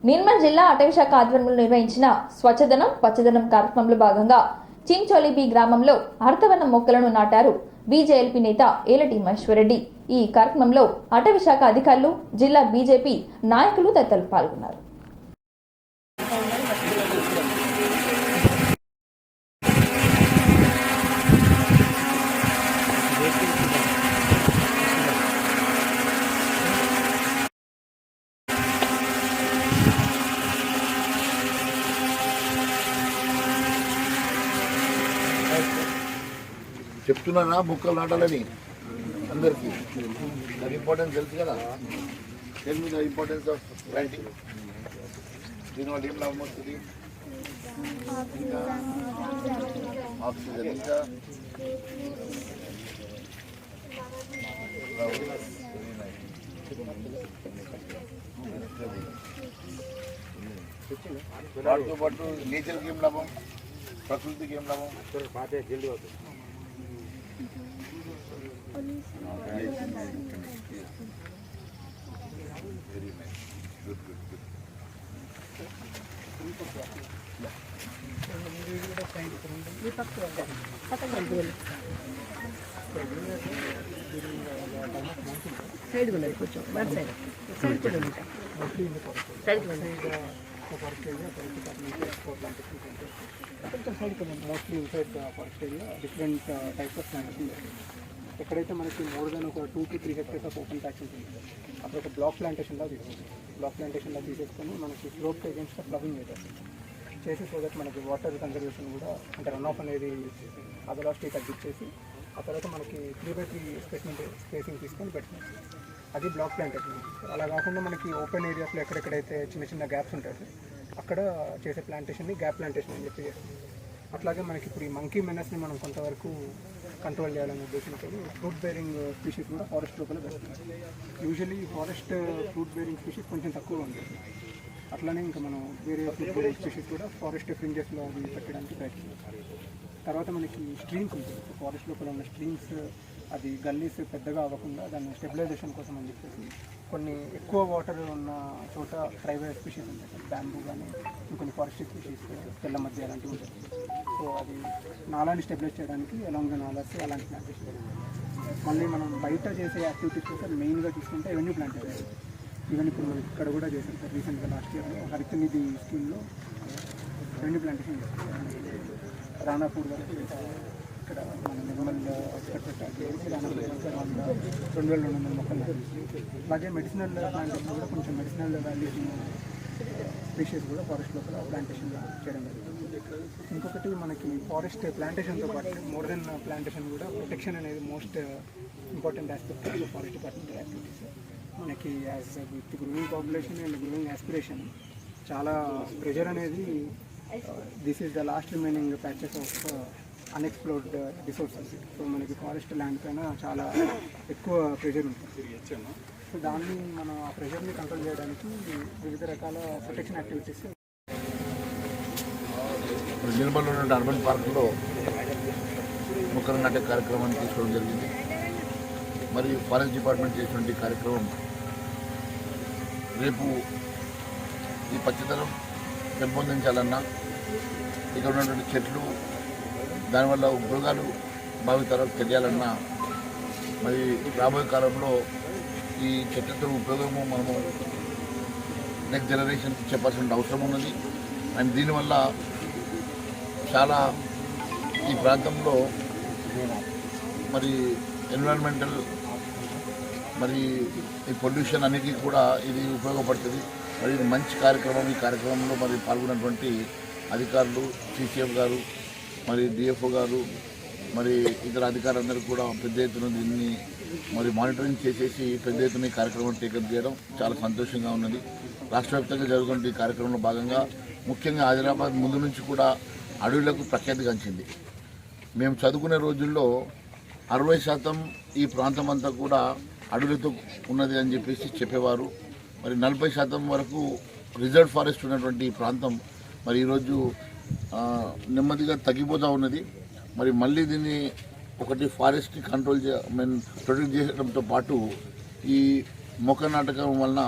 నిర్మల్ జిల్లా అటవీ శాఖ ఆధ్వర్యంలో నిర్వహించిన స్వచ్ఛదనం పచ్చదనం కార్యక్రమంలో భాగంగా చించోలిబి గ్రామంలో అర్థవన మొక్కలను నాటారు బీజేఎల్పీ నేత ఏలటి మహేశ్వరరెడ్డి. ఈ కార్యక్రమంలో అటవీ శాఖ అధికారులు, జిల్లా బీజేపీ నాయకులు తదితరులు పాల్గొన్నారు. చెప్తున్నానా మొక్కలు నాటాలని అందరికీ. దాని ఇంపార్టెన్స్ తెలుసు కదా. Tell me the importance of planting. దీనివల్ల ఏం లాభం వస్తుంది? ఆక్సిజన్. ఇంకా వాటితో పాటు నేచర్కి ఏం లాభం, ప్రకృతికి ఏం లాభం? జల్దీ అవుతుంది. Very nice. Good. సైడ్ ఉన్నది కొంచెం వన్ సైడ్ సైడ్ కూడా ఉంది. సైడ్ కొంచెం సైడ్ కొంచెం mostly inside forest area different types of plants ఉంటాయి. ఎక్కడైతే మనకి మోర్ దెన్ ఒక 2 to 3 hectares of open patches ఉంటుంది, అక్కడ ఒక బ్లాక్ ప్లాంటేషన్లా తీసేసుకొని మనకి స్లోప్ అగేన్స్ట్ ఫ్లవింగ్ చేసి సో దట్ మనకి వాటర్ కన్జర్వేషన్ కూడా అంటే రన్ ఆఫ్ అనేది అదలాస్టీ తగ్గించేసి ఆ తర్వాత మనకి 3x3 స్పేసింగ్ తీసుకొని పెట్టుకోవచ్చు. అది బ్లాక్ ప్లాంటేషన్. అలా కాకుండా మనకి ఓపెన్ ఏరియాస్లో ఎక్కడెక్కడైతే చిన్న గ్యాప్స్ ఉంటాయి అక్కడ చేసే ప్లాంటేషన్ని గ్యాప్ ప్లాంటేషన్ అని చెప్పి చేస్తాం. అట్లాగే మనకి ఇప్పుడు ఈ మంకీ మెనస్ని మనం కొంతవరకు కంట్రోల్ చేయాలనే ఉద్దేశంతో ఫ్రూట్ బేరింగ్ స్పీషీస్ కూడా ఫారెస్ట్ లోపల పెడుతున్నారు. Usually forest fruit bearing species కొంచెం తక్కువ ఉంటుంది. అట్లానే ఇంకా మనం వేరే ఫ్రూట్ బేరింగ్ స్పీషీస్ కూడా ఫారెస్ట్ ఫ్రింజెస్లో అవి పెట్టడానికి ప్రయత్నిస్తాం. తర్వాత మనకి స్ట్రీమ్స్ ఉంటుంది. ఫారెస్ట్ లోపల ఉన్న స్ట్రీమ్స్ అది గల్లీస్ పెద్దగా అవ్వకుండా దాన్ని స్టెబిలైజేషన్ కోసం అని చెప్పేసి కొన్ని ఎక్కువ వాటర్ ఉన్న చోట ప్రైవేట్ స్పీషీస్ ఉంటాయి, బ్యాంబూ కానీ ఇంకొన్ని ఫారెస్ట్ స్పీషీస్ తెల్ల మధ్య అలాంటివి ఉంటాయి. సో అది నాలాని స్టెబిలైజ్ చేయడానికి అలాంగ్ ద నాలాస్ అలాంటి ప్లాంటేషన్. మళ్ళీ మనం బయట చేసే యాక్టివిటీస్ కోసం మెయిన్గా తీసుకుంటే ఎవెన్యూ ప్లాంటేషన్. ఈవెన్ ఇప్పుడు మనం ఇక్కడ కూడా చేసాం సార్ రీసెంట్గా లాస్ట్ ఇయర్లో హరిత నిధి స్కీమ్లో ఎవెన్యూ ప్లాంటేషన్ చేస్తాం. రాణాపూర్ వరకు ఇక్కడ మన నిర్మల్ రాణాపూర్ 2200 మొక్కలు. అలాగే మెడిసినల్ ప్లాంటేషన్ కూడా కొంచెం మెడిసినల్ వాల్యూస్ స్పీషీస్ కూడా ఫారెస్ట్ లోపల ప్లాంటేషన్ చేయడం జరుగుతుంది. ఇంకొకటి మనకి ఫారెస్ట్ ప్లాంటేషన్తో పాటు మోర్ దెన్ ప్లాంటేషన్ కూడా ప్రొటెక్షన్ అనేది most important aspect of forest department activities. మనకి as with growing population and growing aspiration చాలా ప్రెషర్ అనేది this is the last remaining patches of unexplored resources. So మనకి ఫారెస్ట్ ల్యాండ్ పైన చాలా ఎక్కువ pressure ఉంటుంది. సో దాన్ని మనం ఆ ప్రెషర్ని కంట్రోల్ చేయడానికి వివిధ రకాల ప్రొటెక్షన్ యాక్టివిటీస్. నిర్మల్లో ఉన్న అర్బన్ పార్కులో మొక్కలు నాటే కార్యక్రమాన్ని తీసుకోవడం జరిగింది. మరియు ఫారెస్ట్ డిపార్ట్మెంట్ చేసినటువంటి కార్యక్రమం రేపు ఈ పచ్చదనం పెంపొందించాలన్నా ఇక్కడ ఉన్నటువంటి చెట్లు దానివల్ల ఉపయోగాలు భావితరాలకు తెలియాలన్నా మరి రాబోయే కాలంలో ఈ చెట్లతో ఉపయోగము మనము నెక్స్ట్ జనరేషన్కి చెప్పాల్సిన అవసరం ఉన్నది. అండ్ దీనివల్ల చాలా ఈ ప్రాంతంలో మరి ఎన్విరాన్మెంటల్ మరి ఈ పొల్యూషన్ అన్నిటికీ కూడా ఇది ఉపయోగపడుతుంది. మరి ఇది మంచి కార్యక్రమం. ఈ కార్యక్రమంలో మరి పాల్గొన్నటువంటి అధికారులు, సిసిఎఫ్ గారు, మరి డిఎఫ్ఓ గారు, మరి ఇతర అధికారులందరూ కూడా పెద్ద ఎత్తున దీన్ని మరి మానిటరింగ్ చేసేసి పెద్ద ఎత్తున ఈ కార్యక్రమం టేకప్ చేయడం చాలా సంతోషంగా ఉన్నది. రాష్ట్ర వ్యాప్తంగా జరుగుతున్న ఈ కార్యక్రమంలో భాగంగా ముఖ్యంగా ఆదిలాబాద్ ముందు నుంచి కూడా అడవులకు ప్రఖ్యాతిగాంచింది. మేము చదువుకునే రోజుల్లో 60% ఈ ప్రాంతం అంతా కూడా అడవులతో ఉన్నది అని చెప్పేవారు. మరి 40% వరకు రిజర్వ్ ఫారెస్ట్ ఉన్నటువంటి ఈ ప్రాంతం మరి ఈరోజు నెమ్మదిగా తగ్గిపోతూ ఉన్నది. మరి మళ్ళీ దీన్ని ఒకటి ఫారెస్ట్ని ప్రొటెక్ట్ చేయడంతో పాటు ఈ మొక్క నాటకం వలన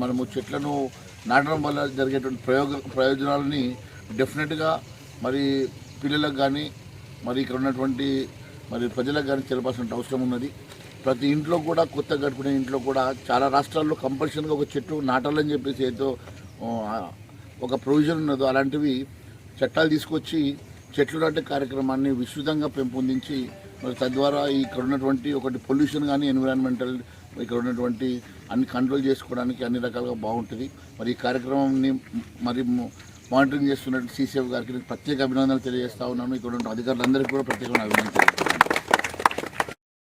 మనము చెట్లను నాటడం వల్ల జరిగేటువంటి ప్రయోజనాలని డెఫినెట్గా మరి పిల్లలకు కానీ మరి ఇక్కడ ఉన్నటువంటి మరి ప్రజలకు కానీ తెలపాల్సిన అవసరం ఉన్నది. ప్రతి ఇంట్లో కూడా కొత్త కట్టుకునే ఇంట్లో కూడా చాలా రాష్ట్రాల్లో కంపల్సరీగా ఒక చెట్టు నాటాలని చెప్పేసి ఏదో ఒక ప్రొవిజన్ ఉన్నదో అలాంటివి చట్టాలు తీసుకొచ్చి చెట్లు నాటే కార్యక్రమాన్ని విస్తృతంగా పెంపొందించి మరి తద్వారా ఇక్కడ ఉన్నటువంటి ఒకటి పొల్యూషన్ కానీ ఎన్విరాన్మెంటల్ ఇక్కడ ఉన్నటువంటి అన్ని కంట్రోల్ చేసుకోవడానికి అన్ని రకాలుగా బాగుంటుంది. మరి ఈ కార్యక్రమాన్ని మరి మానిటరింగ్ చేస్తున్నట్టు సీసీఎఫ్ గారికి ప్రత్యేక అభినందనలు తెలియజేస్తా ఉన్నాను. ఇక్కడ ఉన్న అధికారులందరికీ కూడా ప్రత్యేకమైన అభినందనలు.